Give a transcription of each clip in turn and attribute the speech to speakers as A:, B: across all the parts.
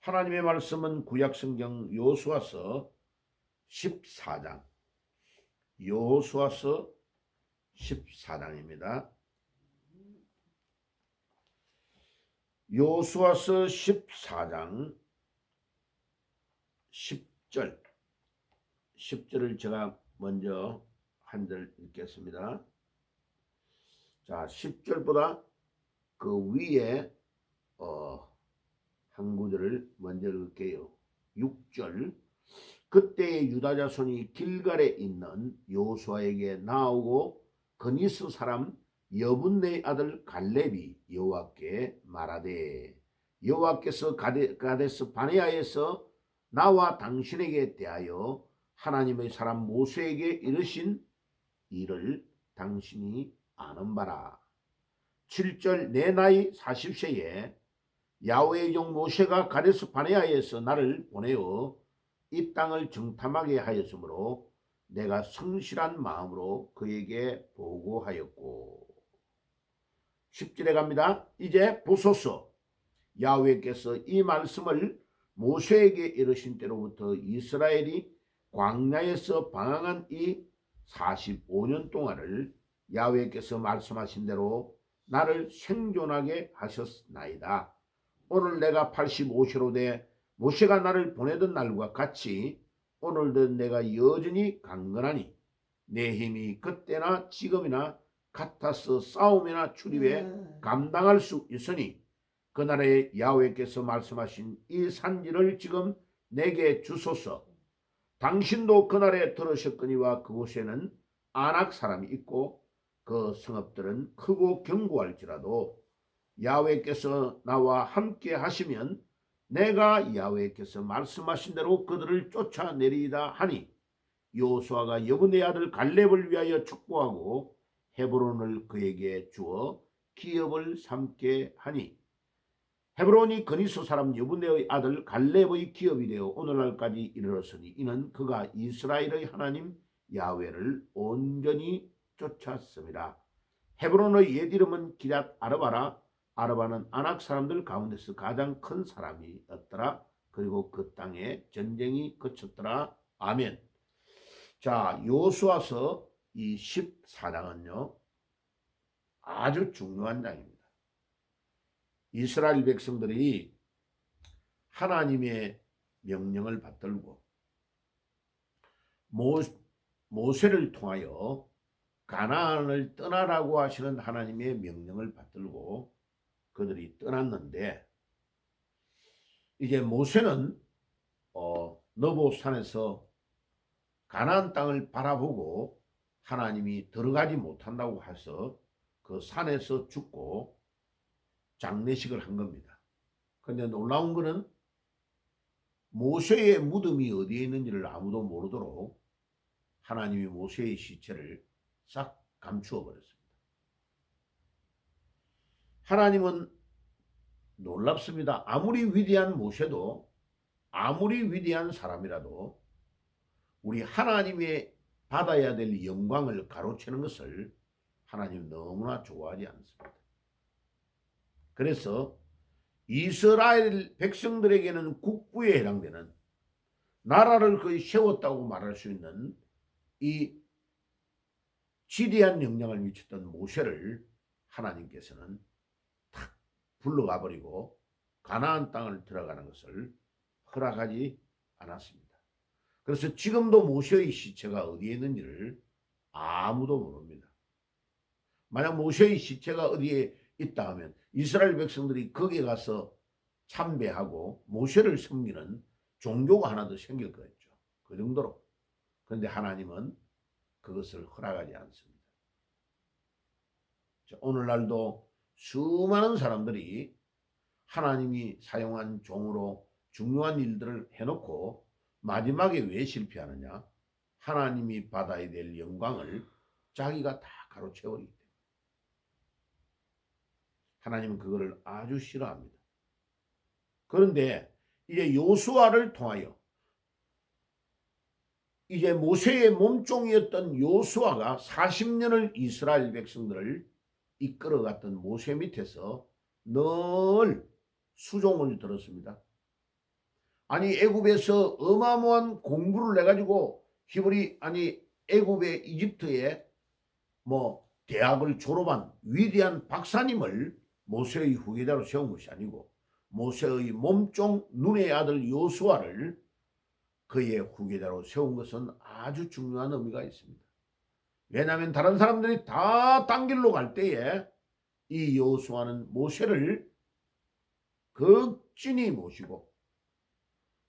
A: 하나님의 말씀은 구약성경 여호수아서 14장, 여호수아서 14장입니다. 여호수아서 14장 10절을 제가 먼저 한 절 읽겠습니다. 자, 10절보다 그 위에 한 구절을 먼저 읽을게요. 6절. 그때 유다 자손이 길갈에 있는 여호수아에게 나오고 그니스 사람 여분네의 아들 갈렙이 여호와께 말하되, 여호와께서 가데스 바네아에서 나와 당신에게 대하여 하나님의 사람 모세에게 이르신 일을 당신이 아는 바라. 7절. 내 나이 40세에 야훼의 종 모세가 가데스 바네아에서 나를 보내어 이 땅을 정탐하게 하였으므로 내가 성실한 마음으로 그에게 보고하였고. 10절에 갑니다. 이제 보소서, 야훼께서 이 말씀을 모세에게 이르신 때로부터 이스라엘이 광야에서 방황한 이 45년 동안을 야훼께서 말씀하신 대로 나를 생존하게 하셨나이다. 오늘 내가 85세로 돼 모세가 나를 보내던 날과 같이 오늘도 내가 여전히 강건하니 내 힘이 그때나 지금이나 같아서 싸움이나 출입에 감당할 수 있으니 그날에 야훼께서 말씀하신 이 산지를 지금 내게 주소서. 당신도 그날에 들으셨거니와 그곳에는 아낙 사람이 있고 그 성읍들은 크고 견고할지라도 야훼께서 나와 함께 하시면 내가 야훼께서 말씀하신 대로 그들을 쫓아내리이다 하니, 여호수아가 여분의 아들 갈렙을 위하여 축복하고 헤브론을 그에게 주어 기업을 삼게 하니, 헤브론이 그니스 사람 여분의 아들 갈렙의 기업이 되어 오늘날까지 이르렀으니 이는 그가 이스라엘의 하나님 야훼를 온전히 쫓았습니다. 헤브론의 옛 이름은 기럇 아르바라. 아르바는 아낙 사람들 가운데서 가장 큰 사람이었더라. 그리고 그 땅에 전쟁이 그쳤더라. 아멘. 자, 여호수아서 이 14장은요 아주 중요한 장입니다. 이스라엘 백성들이 하나님의 명령을 받들고 모세를 통하여 가나안을 떠나라고 하시는 하나님의 명령을 받들고 그들이 떠났는데, 이제 모세는 느보산에서 가나안 땅을 바라보고 하나님이 들어가지 못한다고 해서 그 산에서 죽고 장례식을 한 겁니다. 그런데 놀라운 것은 모세의 무덤이 어디에 있는지를 아무도 모르도록 하나님이 모세의 시체를 싹 감추어 버렸습니다. 하나님은 놀랍습니다. 아무리 위대한 모세도, 아무리 위대한 사람이라도 우리 하나님의 받아야 될 영광을 가로채는 것을 하나님 너무나 좋아하지 않습니다. 그래서 이스라엘 백성들에게는 국부에 해당되는, 나라를 거의 세웠다고 말할 수 있는 이 지대한 영향을 미쳤던 모세를 하나님께서는 탁 불러가 버리고 가나안 땅을 들어가는 것을 허락하지 않았습니다. 그래서 지금도 모세의 시체가 어디에 있는지를 아무도 모릅니다. 만약 모세의 시체가 어디에 있다 하면 이스라엘 백성들이 거기에 가서 참배하고 모세를 섬기는 종교가 하나 더 생길 거였죠. 그 정도로. 그런데 하나님은 그것을 허락하지 않습니다. 오늘날도 수많은 사람들이 하나님이 사용한 종으로 중요한 일들을 해놓고 마지막에 왜 실패하느냐? 하나님이 받아야 될 영광을 자기가 다 가로채버리기 때문에. 하나님은 그거를 아주 싫어합니다. 그런데 이제 여호수아를 통하여, 이제 모세의 몸종이었던 여호수아가 40년을 이스라엘 백성들을 이끌어갔던 모세 밑에서 늘 수종을 들었습니다. 아니 애굽에서 어마어마한 공부를 해가지고 히브리 애굽의 이집트에 뭐 대학을 졸업한 위대한 박사님을 모세의 후계자로 세운 것이 아니고 모세의 몸종 눈의 아들 요수아를 그의 후계자로 세운 것은 아주 중요한 의미가 있습니다. 왜냐하면 다른 사람들이 다 딴 길로 갈 때에 이 요수아는 모세를 극진히 모시고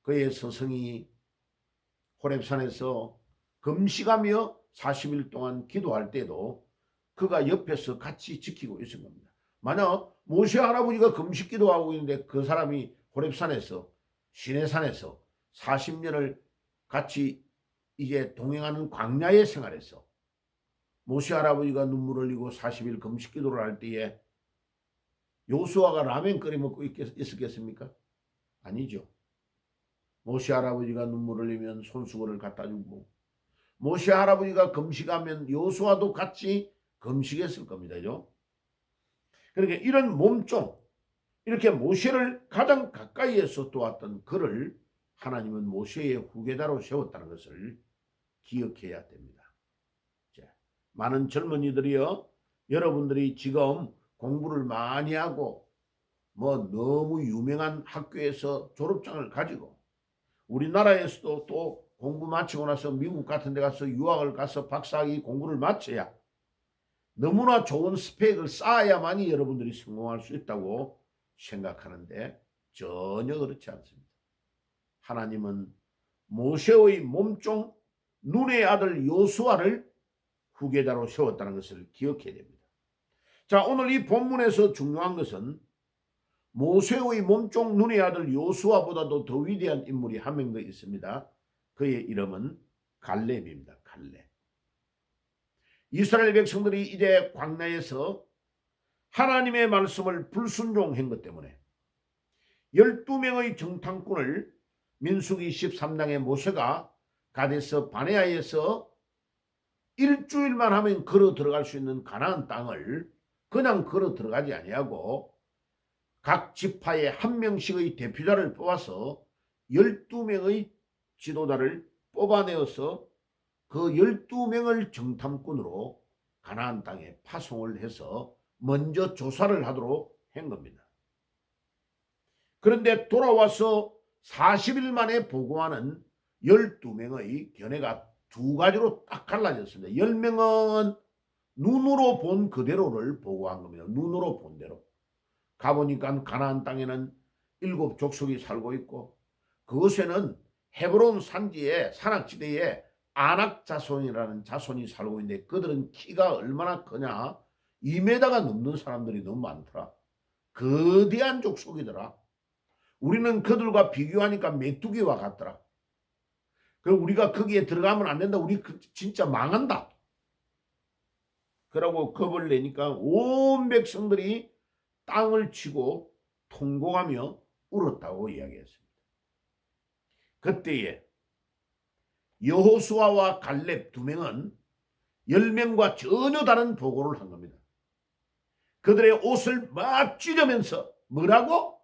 A: 그의 스승이 호렙산에서 금식하며 40일 동안 기도할 때도 그가 옆에서 같이 지키고 있은 겁니다. 만약 모세 할아버지가 금식 기도하고 있는데 그 사람이 호렙산에서 시내산에서 40년을 같이 이제 동행하는 광야의 생활에서 모세 할아버지가 눈물을 흘리고 40일 금식 기도를 할 때에 요수아가 라면 끓여 먹고 있었겠습니까? 아니죠. 모세 할아버지가 눈물을 흘리면 손수건을 갖다 주고 모세 할아버지가 금식하면 요수아도 같이 금식했을 겁니다죠. 그러니까 이런 몸종 이렇게 모세를 가장 가까이에서 도왔던 그를 하나님은 모세의 후계자로 세웠다는 것을 기억해야 됩니다. 자, 많은 젊은이들이요, 여러분들이 지금 공부를 많이 하고 뭐 너무 유명한 학교에서 졸업장을 가지고 우리나라에서도 또 공부 마치고 나서 미국 같은 데 가서 유학을 가서 박사학위 공부를 마쳐야 너무나 좋은 스펙을 쌓아야만이 여러분들이 성공할 수 있다고 생각하는데 전혀 그렇지 않습니다. 하나님은 모세의 몸종 눈의 아들 요수아를 후계자로 세웠다는 것을 기억해야 됩니다. 자, 오늘 이 본문에서 중요한 것은 모세의 몸종 눈의 아들 요수아보다도 더 위대한 인물이 한 명 더 있습니다. 그의 이름은 갈렙입니다. 갈렙. 이스라엘 백성들이 이제 광야에서 하나님의 말씀을 불순종한 것 때문에 12명의 정탐꾼을 민수기 13장에 모세가 가데스 바네아에서 일주일만 하면 걸어 들어갈 수 있는 가나안 땅을 그냥 걸어 들어가지 아니하고 각 지파에 한 명씩의 대표자를 뽑아서 12명의 지도자를 뽑아내어서 그 12명을 정탐꾼으로 가나안 땅에 파송을 해서 먼저 조사를 하도록 한 겁니다. 그런데 돌아와서 40일 만에 보고하는 12명의 견해가 두 가지로 딱 갈라졌습니다. 10명은 눈으로 본 그대로를 보고한 겁니다. 눈으로 본 대로. 가보니까 가나안 땅에는 7족속이 살고 있고 그곳에는 헤브론 산지에 산악지대에 아낙 자손이라는 자손이 살고 있는데 그들은 키가 얼마나 크냐 2m가 넘는 사람들이 너무 많더라. 거대한 족속이더라. 우리는 그들과 비교하니까 메뚜기와 같더라. 그럼 우리가 거기에 들어가면 안 된다. 우리 진짜 망한다. 그러고 겁을 내니까 온 백성들이 땅을 치고 통곡하며 울었다고 이야기했습니다. 그때에 여호수아와 갈렙 두 명은 10명과 전혀 다른 보고를 한 겁니다. 그들의 옷을 막 찢으면서 뭐라고?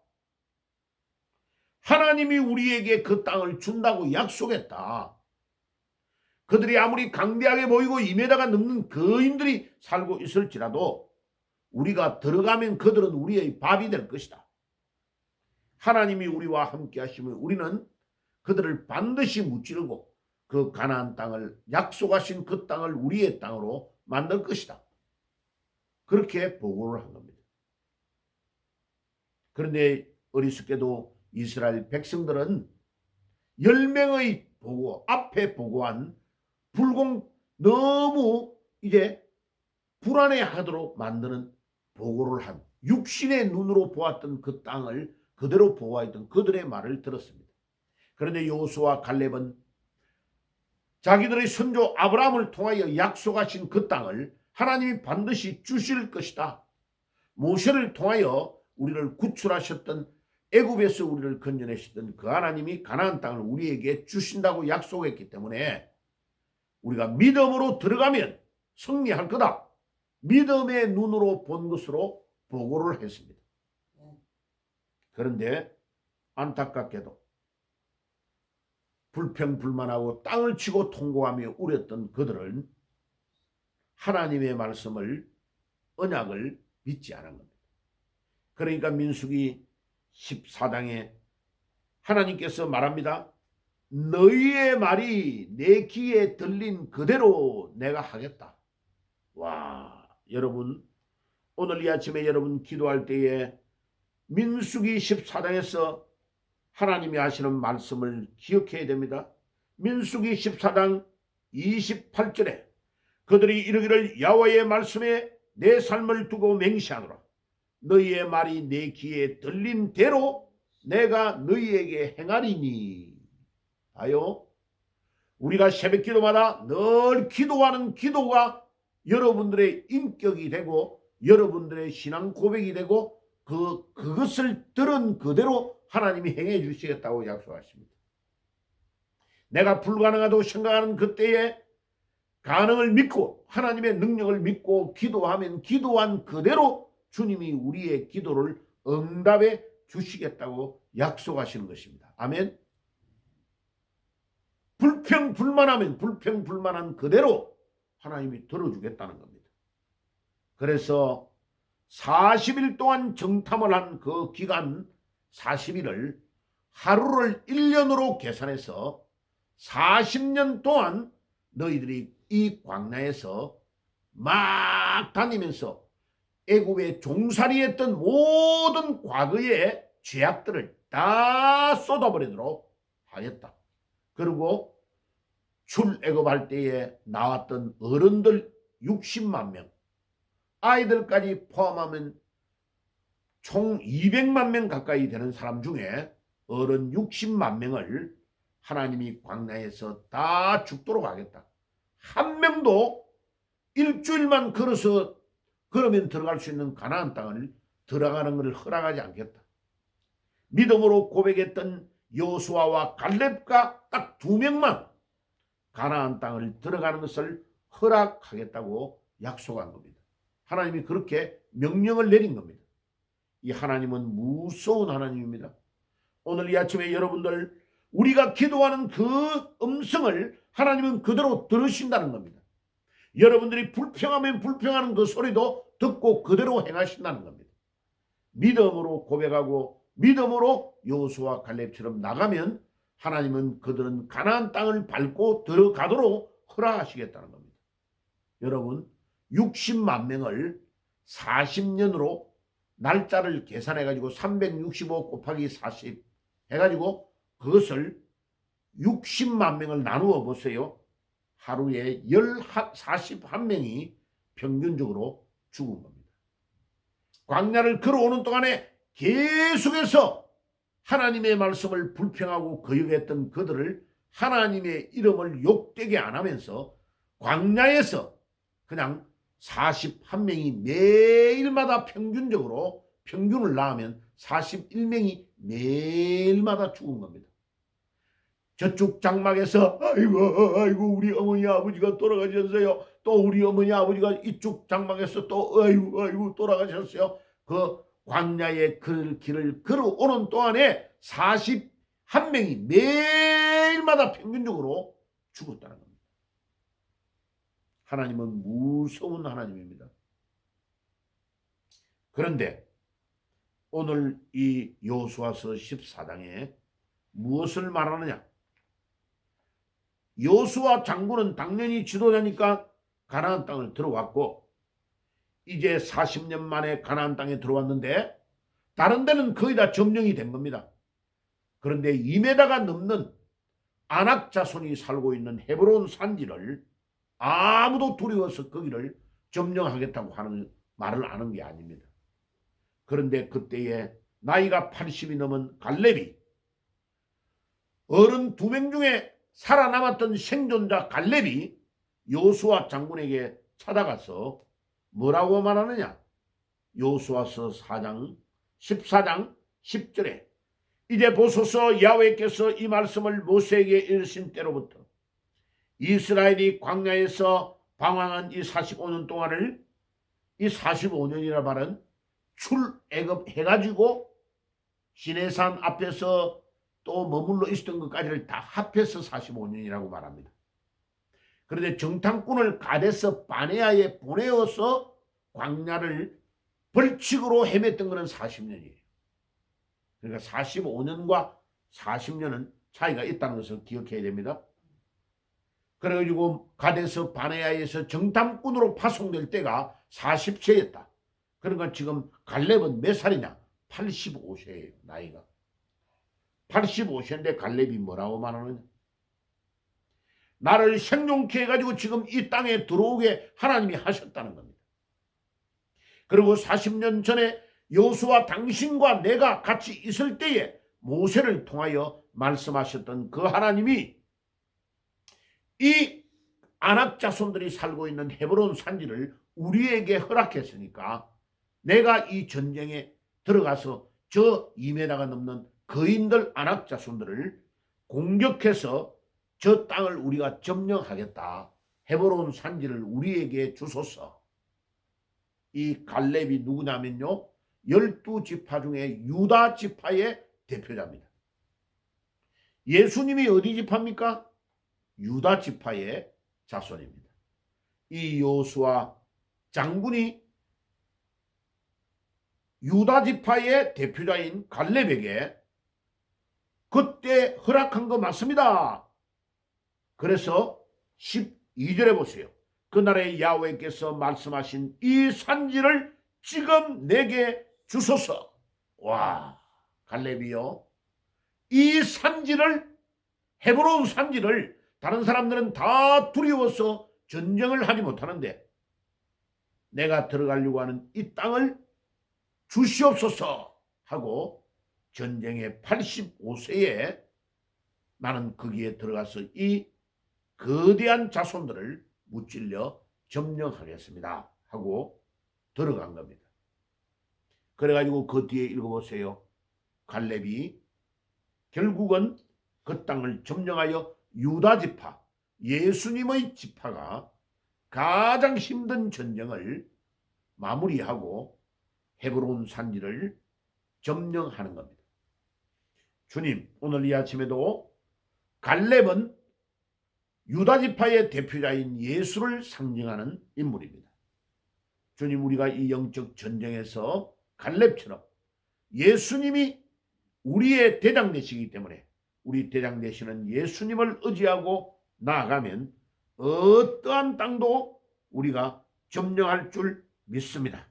A: 하나님이 우리에게 그 땅을 준다고 약속했다. 그들이 아무리 강대하게 보이고 2m가 넘는 거인들이 살고 있을지라도 우리가 들어가면 그들은 우리의 밥이 될 것이다. 하나님이 우리와 함께 하시면 우리는 그들을 반드시 무찌르고 그 가나안 땅을 약속하신 그 땅을 우리의 땅으로 만들 것이다. 그렇게 보고를 한 겁니다. 그런데 어리석게도 이스라엘 백성들은 10명의 보고 앞에 보고한 너무 이제 불안해하도록 만드는 보고를 한 육신의 눈으로 보았던 그 땅을 그대로 보아했던 그들의 말을 들었습니다. 그런데 여호수아와 갈렙은 자기들의 선조 아브라함을 통하여 약속하신 그 땅을 하나님이 반드시 주실 것이다. 모세를 통하여 우리를 구출하셨던 애굽에서 우리를 건져내셨던 그 하나님이 가나안 땅을 우리에게 주신다고 약속했기 때문에 우리가 믿음으로 들어가면 승리할 거다. 믿음의 눈으로 본 것으로 보고를 했습니다. 그런데 안타깝게도 불평불만하고 땅을 치고 통곡하며 울었던 그들은 하나님의 말씀을, 언약을 믿지 않은 겁니다. 그러니까 민수기 14장에 하나님께서 말합니다. 너희의 말이 내 귀에 들린 그대로 내가 하겠다. 와, 여러분, 오늘 이 아침에 여러분 기도할 때에 민수기 14장에서 하나님이 하시는 말씀을 기억해야 됩니다. 민수기 14장 28절에 그들이 이르기를 여호와의 말씀에 내 삶을 두고 맹세하노라. 너희의 말이 내 귀에 들린 대로 내가 너희에게 행하리니. 아요, 우리가 새벽 기도마다 늘 기도하는 기도가 여러분들의 인격이 되고 여러분들의 신앙 고백이 되고 그것을 들은 그대로 하나님이 행해 주시겠다고 약속하십니다. 내가 불가능하다고 생각하는 그때에 가능을 믿고 하나님의 능력을 믿고 기도하면 기도한 그대로 주님이 우리의 기도를 응답해 주시겠다고 약속하시는 것입니다. 아멘. 불평불만하면 불평불만한 그대로 하나님이 들어주겠다는 겁니다. 그래서 40일 동안 정탐을 한 그 기간 40일을 하루를 1년으로 계산해서 40년 동안 너희들이 이 광야에서 막 다니면서 애굽에 종살이했던 모든 과거의 죄악들을 다 쏟아버리도록 하겠다. 그리고 출애굽할 때에 나왔던 어른들 60만 명, 아이들까지 포함하면 총 200만 명 가까이 되는 사람 중에 어른 60만 명을 하나님이 광야에서 다 죽도록 하겠다. 한 명도 일주일만 걸어서 그러면 들어갈 수 있는 가나안 땅을 들어가는 것을 허락하지 않겠다. 믿음으로 고백했던 여호수아와 갈렙과 딱 2명만 가나안 땅을 들어가는 것을 허락하겠다고 약속한 겁니다. 하나님이 그렇게 명령을 내린 겁니다. 이 하나님은 무서운 하나님입니다. 오늘 이 아침에 여러분들 우리가 기도하는 그 음성을 하나님은 그대로 들으신다는 겁니다. 여러분들이 불평하면 불평하는 그 소리도 듣고 그대로 행하신다는 겁니다. 믿음으로 고백하고 믿음으로 여호수아 갈렙처럼 나가면 하나님은 그들은 가나안 땅을 밟고 들어가도록 허락하시겠다는 겁니다. 여러분 60만 명을 40년으로 날짜를 계산해가지고 365 곱하기 40 해가지고 그것을 60만 명을 나누어 보세요. 하루에 41명이 평균적으로 죽은 겁니다. 광야를 걸어오는 동안에 계속해서 하나님의 말씀을 불평하고 거역했던 그들을 하나님의 이름을 욕되게 안 하면서 광야에서 그냥 41명이 매일마다 평균적으로 평균을 낳으면 41명이 매일마다 죽은 겁니다. 저쪽 장막에서 아이고 우리 어머니 아버지가 돌아가셨어요. 또 우리 어머니 아버지가 이쪽 장막에서 또 아이고 돌아가셨어요. 그 광야의 그 길을 걸어오는 동안에 41명이 매일마다 평균적으로 죽었다는 겁니다. 하나님은 무서운 하나님입니다. 그런데 오늘 이 여호수아서 14장에 무엇을 말하느냐? 여호수아 장군은 당연히 지도자니까 가나안 땅을 들어왔고 이제 40년 만에 가나안 땅에 들어왔는데 다른 데는 거의 다 점령이 된 겁니다. 그런데 2m가 넘는 아낙 자손이 살고 있는 헤브론 산지를 아무도 두려워서 거기를 점령하겠다고 하는 말을 안 한 게 아닙니다. 그런데 그때에 나이가 80이 넘은 갈렙이 어른 2명 중에 살아남았던 생존자 갈렙이 여호수아 장군에게 찾아가서 뭐라고 말하느냐? 여호수아서 14장 10절에 이제 보소서 야훼께서 이 말씀을 모세에게 이르신 때로부터 이스라엘이 광야에서 방황한 이 45년 동안을 이 45년이라 말은 출애굽 해가지고 시내산 앞에서 또 머물러 있었던 것까지를 다 합해서 45년이라고 말합니다. 그런데 정탐꾼을 가데스 바네아에 보내어서 광야를 벌칙으로 헤맸던 것은 40년이에요. 그러니까 45년과 40년은 차이가 있다는 것을 기억해야 됩니다. 그래가지고 가데스 바네아에서 정탐꾼으로 파송될 때가 40세였다. 그러니까 지금 갈렙은 몇 살이냐? 85세예요. 나이가. 85세인데 갈렙이 뭐라고 말하느냐? 나를 생존케 해가지고 지금 이 땅에 들어오게 하나님이 하셨다는 겁니다. 그리고 40년 전에 여호수아 당신과 내가 같이 있을 때에 모세를 통하여 말씀하셨던 그 하나님이 이 아낙 자손들이 살고 있는 헤브론 산지를 우리에게 허락했으니까 내가 이 전쟁에 들어가서 저 2m가 넘는 거인들 아낙 자손들을 공격해서 저 땅을 우리가 점령하겠다. 헤브론 산지를 우리에게 주소서. 이 갈렙이 누구냐면요, 12지파 중에 유다 지파의 대표자입니다. 예수님이 어디 지파입니까? 유다 지파의 자손입니다. 이 여호수아 장군이 유다 지파의 대표자인 갈렙에게 그때 허락한 거 맞습니다. 그래서 12절에 보세요. 그날에 야훼께서 말씀하신 이 산지를 지금 내게 주소서. 와, 갈렙이요, 이 산지를, 헤브론 산지를 다른 사람들은 다 두려워서 전쟁을 하지 못하는데 내가 들어가려고 하는 이 땅을 주시옵소서 하고 전쟁의 85세에 나는 거기에 들어가서 이 거대한 자손들을 무찔러 점령하겠습니다 하고 들어간 겁니다. 그래가지고 그 뒤에 읽어보세요. 갈렙이 결국은 그 땅을 점령하여 유다 지파, 예수님의 지파가 가장 힘든 전쟁을 마무리하고 헤브론 산지를 점령하는 겁니다. 주님, 오늘 이 아침에도 갈렙은 유다 지파의 대표자인 예수를 상징하는 인물입니다. 주님, 우리가 이 영적 전쟁에서 갈렙처럼 예수님이 우리의 대장 되시기 때문에 우리 대장 되시는 예수님을 의지하고 나아가면 어떠한 땅도 우리가 점령할 줄 믿습니다.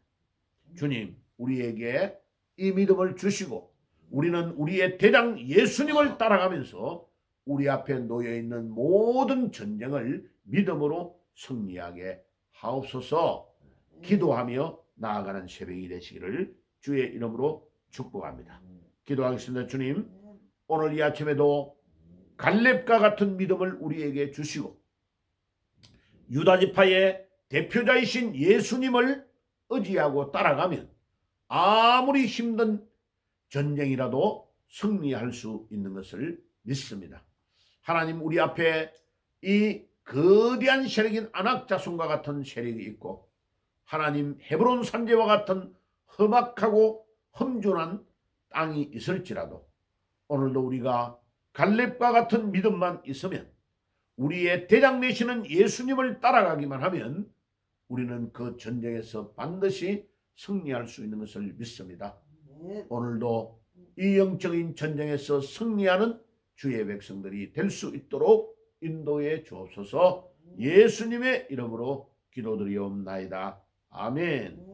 A: 주님, 우리에게 이 믿음을 주시고 우리는 우리의 대장 예수님을 따라가면서 우리 앞에 놓여있는 모든 전쟁을 믿음으로 승리하게 하옵소서. 기도하며 나아가는 새벽이 되시기를 주의 이름으로 축복합니다. 기도하겠습니다. 주님, 오늘 이 아침에도 갈렙과 같은 믿음을 우리에게 주시고 유다 지파의 대표자이신 예수님을 의지하고 따라가면 아무리 힘든 전쟁이라도 승리할 수 있는 것을 믿습니다. 하나님, 우리 앞에 이 거대한 세력인 아낙 자손과 같은 세력이 있고 하나님, 헤브론 산지와 같은 험악하고 험준한 땅이 있을지라도 오늘도 우리가 갈렙과 같은 믿음만 있으면 우리의 대장 되시는 예수님을 따라가기만 하면 우리는 그 전쟁에서 반드시 승리할 수 있는 것을 믿습니다. 오늘도 이 영적인 전쟁에서 승리하는 주의 백성들이 될 수 있도록 인도해 주옵소서. 예수님의 이름으로 기도드리옵나이다. 아멘.